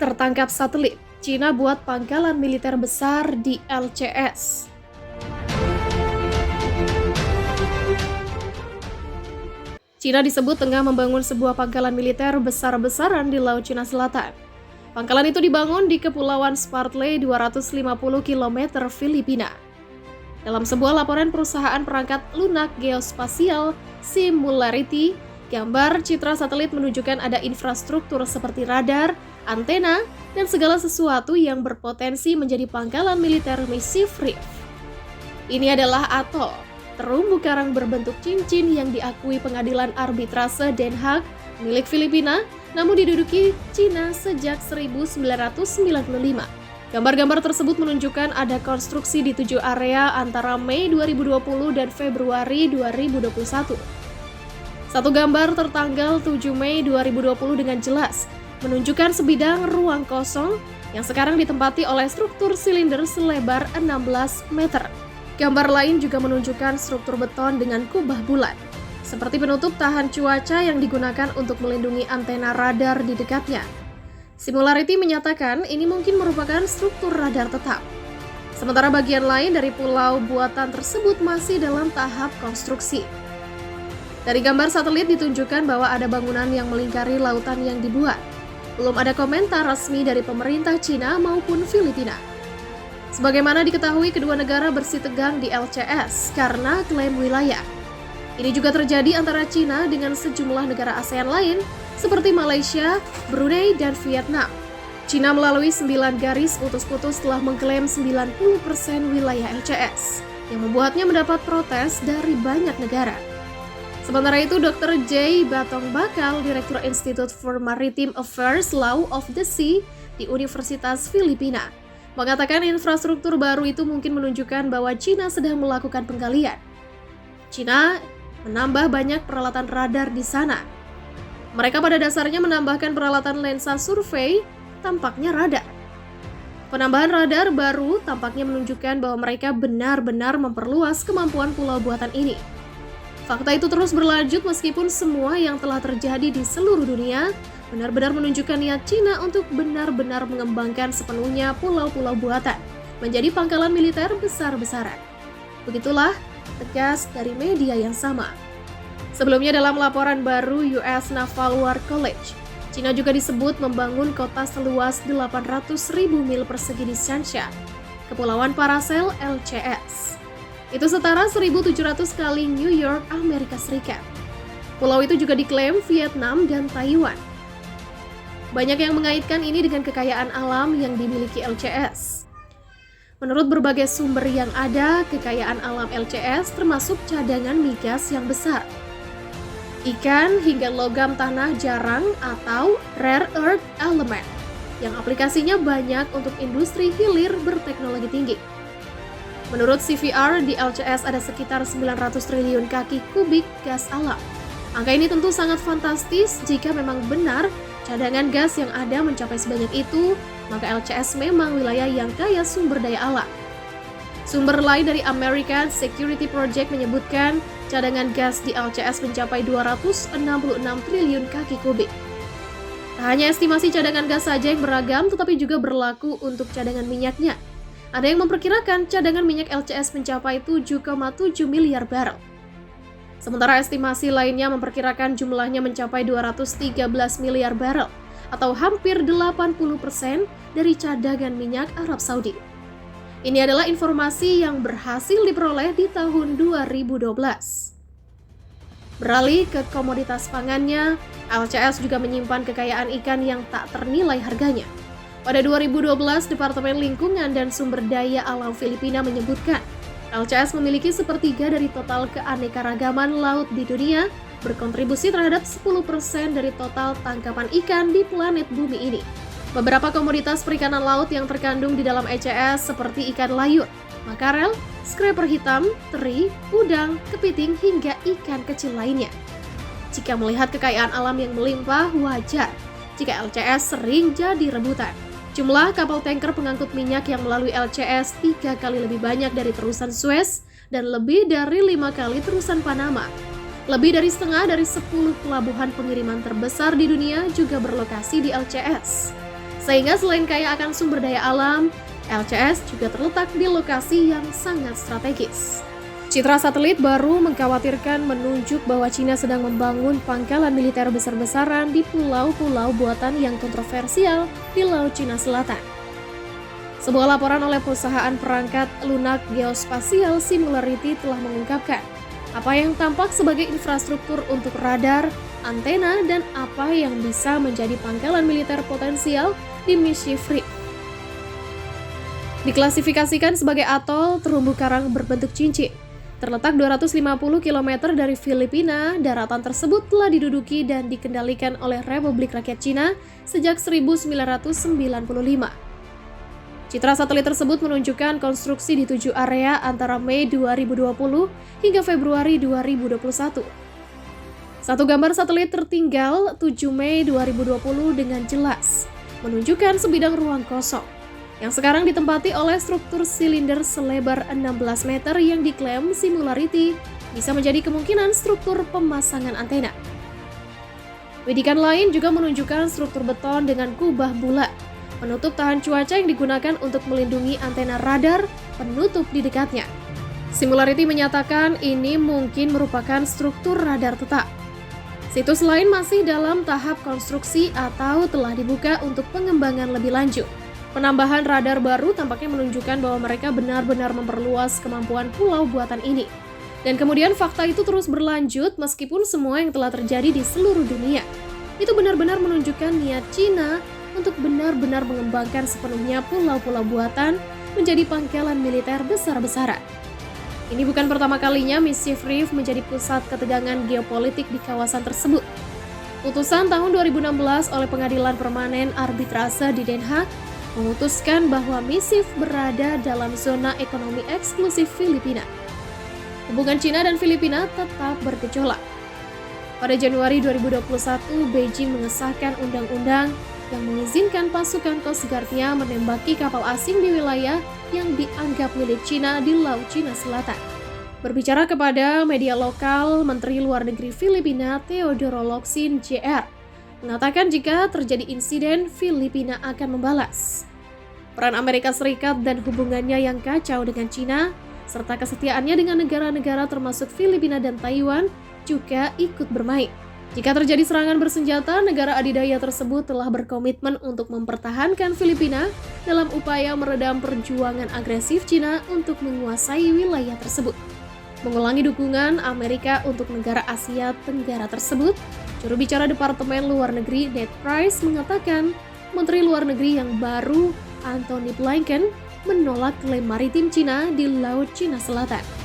Tertangkap satelit, Cina buat pangkalan militer besar di LCS. Cina disebut tengah membangun sebuah pangkalan militer besar-besaran di Laut Cina Selatan. Pangkalan itu dibangun di Kepulauan Spratly 250 km Filipina. Dalam sebuah laporan perusahaan perangkat lunak geospasial Singularity, gambar citra satelit menunjukkan ada infrastruktur seperti radar, antena, dan segala sesuatu yang berpotensi menjadi pangkalan militer misi Reef. Ini adalah atol, terumbu karang berbentuk cincin yang diakui pengadilan arbitrase Den Haag milik Filipina, namun diduduki Cina sejak 1995. Gambar-gambar tersebut menunjukkan ada konstruksi di 7 area antara Mei 2020 dan Februari 2021. Satu gambar tertanggal 7 Mei 2020 dengan jelas menunjukkan sebidang ruang kosong yang sekarang ditempati oleh struktur silinder selebar 16 meter. Gambar lain juga menunjukkan struktur beton dengan kubah bulat, seperti penutup tahan cuaca yang digunakan untuk melindungi antena radar di dekatnya. Singularity menyatakan ini mungkin merupakan struktur radar tetap. Sementara bagian lain dari pulau buatan tersebut masih dalam tahap konstruksi. Dari gambar satelit ditunjukkan bahwa ada bangunan yang melingkari lautan yang dibuat. Belum ada komentar resmi dari pemerintah Cina maupun Filipina. Sebagaimana diketahui, kedua negara bersitegang di LCS karena klaim wilayah. Ini juga terjadi antara Cina dengan sejumlah negara ASEAN lain seperti Malaysia, Brunei, dan Vietnam. Cina melalui 9 garis putus-putus telah mengklaim 90% wilayah LCS, yang membuatnya mendapat protes dari banyak negara. Sementara itu, Dr. J. Batong Bakal, Direktur Institute for Maritime Affairs Law of the Sea di Universitas Filipina, mengatakan infrastruktur baru itu mungkin menunjukkan bahwa Cina sedang melakukan penggalian. Cina menambah banyak peralatan radar di sana. Mereka pada dasarnya menambahkan peralatan lensa survei, tampaknya radar. Penambahan radar baru tampaknya menunjukkan bahwa mereka benar-benar memperluas kemampuan pulau buatan ini. Fakta itu terus berlanjut meskipun semua yang telah terjadi di seluruh dunia benar-benar menunjukkan niat Cina untuk benar-benar mengembangkan sepenuhnya pulau-pulau buatan menjadi pangkalan militer besar-besaran. Begitulah tegas dari media yang sama. Sebelumnya dalam laporan baru US Naval War College, Cina juga disebut membangun kota seluas 800.000 mil persegi di Shansha, Kepulauan Paracel LCS. Itu setara 1.700 kali New York, Amerika Serikat. Pulau itu juga diklaim Vietnam dan Taiwan. Banyak yang mengaitkan ini dengan kekayaan alam yang dimiliki LCS. Menurut berbagai sumber yang ada, kekayaan alam LCS termasuk cadangan migas yang besar, ikan hingga logam tanah jarang atau rare earth element, yang aplikasinya banyak untuk industri hilir berteknologi tinggi. Menurut CVR, di LCS ada sekitar 900 triliun kaki kubik gas alam. Angka ini tentu sangat fantastis jika memang benar cadangan gas yang ada mencapai sebanyak itu, maka LCS memang wilayah yang kaya sumber daya alam. Sumber lain dari American Security Project menyebutkan cadangan gas di LCS mencapai 266 triliun kaki kubik. Tak hanya estimasi cadangan gas saja yang beragam, tetapi juga berlaku untuk cadangan minyaknya. Ada yang memperkirakan cadangan minyak LCS mencapai 7,7 miliar barel. Sementara estimasi lainnya memperkirakan jumlahnya mencapai 213 miliar barel, atau hampir 80% dari cadangan minyak Arab Saudi. Ini adalah informasi yang berhasil diperoleh di tahun 2012. Beralih ke komoditas pangannya, LCS juga menyimpan kekayaan ikan yang tak ternilai harganya. Pada 2012, Departemen Lingkungan dan Sumber Daya Alam Filipina menyebutkan LCS memiliki sepertiga dari total keanekaragaman laut di dunia, berkontribusi terhadap 10% dari total tangkapan ikan di planet bumi ini. Beberapa komoditas perikanan laut yang terkandung di dalam LCS seperti ikan layur, makarel, scraper hitam, teri, udang, kepiting, hingga ikan kecil lainnya. Jika melihat kekayaan alam yang melimpah, wajar jika LCS sering jadi rebutan. Jumlah kapal tanker pengangkut minyak yang melalui LCS 3 kali lebih banyak dari terusan Suez dan lebih dari 5 kali terusan Panama. Lebih dari setengah dari 10 pelabuhan pengiriman terbesar di dunia juga berlokasi di LCS. Sehingga selain kaya akan sumber daya alam, LCS juga terletak di lokasi yang sangat strategis. Citra satelit baru mengkhawatirkan menunjuk bahwa Cina sedang membangun pangkalan militer besar-besaran di pulau-pulau buatan yang kontroversial di Laut Cina Selatan. Sebuah laporan oleh perusahaan perangkat lunak geospasial Singularity telah mengungkapkan apa yang tampak sebagai infrastruktur untuk radar, antena, dan apa yang bisa menjadi pangkalan militer potensial di Mischief Reef. Diklasifikasikan sebagai atol terumbu karang berbentuk cincin. Terletak 250 km dari Filipina, daratan tersebut telah diduduki dan dikendalikan oleh Republik Rakyat Cina sejak 1995. Citra satelit tersebut menunjukkan konstruksi di 7 area antara Mei 2020 hingga Februari 2021. Satu gambar satelit tertinggal 7 Mei 2020 dengan jelas menunjukkan sebidang ruang kosong yang sekarang ditempati oleh struktur silinder selebar 16 meter yang diklaim Singularity bisa menjadi kemungkinan struktur pemasangan antena. Bidikan lain juga menunjukkan struktur beton dengan kubah bulat, penutup tahan cuaca yang digunakan untuk melindungi antena radar penutup di dekatnya. Singularity menyatakan ini mungkin merupakan struktur radar tetap. Situs lain masih dalam tahap konstruksi atau telah dibuka untuk pengembangan lebih lanjut. Penambahan radar baru tampaknya menunjukkan bahwa mereka benar-benar memperluas kemampuan pulau buatan ini. Dan kemudian fakta itu terus berlanjut meskipun semua yang telah terjadi di seluruh dunia. Itu benar-benar menunjukkan niat Cina untuk benar-benar mengembangkan sepenuhnya pulau-pulau buatan menjadi pangkalan militer besar-besaran. Ini bukan pertama kalinya Mischief Reef menjadi pusat ketegangan geopolitik di kawasan tersebut. Putusan tahun 2016 oleh Pengadilan Permanen Arbitrase di Den Haag memutuskan bahwa Mischief berada dalam zona ekonomi eksklusif Filipina. Hubungan Cina dan Filipina tetap bergejolak. Pada Januari 2021, Beijing mengesahkan undang-undang yang mengizinkan pasukan Coast Guard-nya menembaki kapal asing di wilayah yang dianggap milik Cina di Laut Cina Selatan. Berbicara kepada media lokal, Menteri Luar Negeri Filipina Teodoro Locsin Jr. mengatakan jika terjadi insiden, Filipina akan membalas. Peran Amerika Serikat dan hubungannya yang kacau dengan Cina, serta kesetiaannya dengan negara-negara termasuk Filipina dan Taiwan juga ikut bermain. Jika terjadi serangan bersenjata, negara adidaya tersebut telah berkomitmen untuk mempertahankan Filipina dalam upaya meredam perjuangan agresif Cina untuk menguasai wilayah tersebut. Mengulangi dukungan Amerika untuk negara Asia Tenggara tersebut, juru bicara Departemen Luar Negeri Ned Price mengatakan Menteri Luar Negeri yang baru Antony Blinken menolak klaim maritim Cina di Laut Cina Selatan.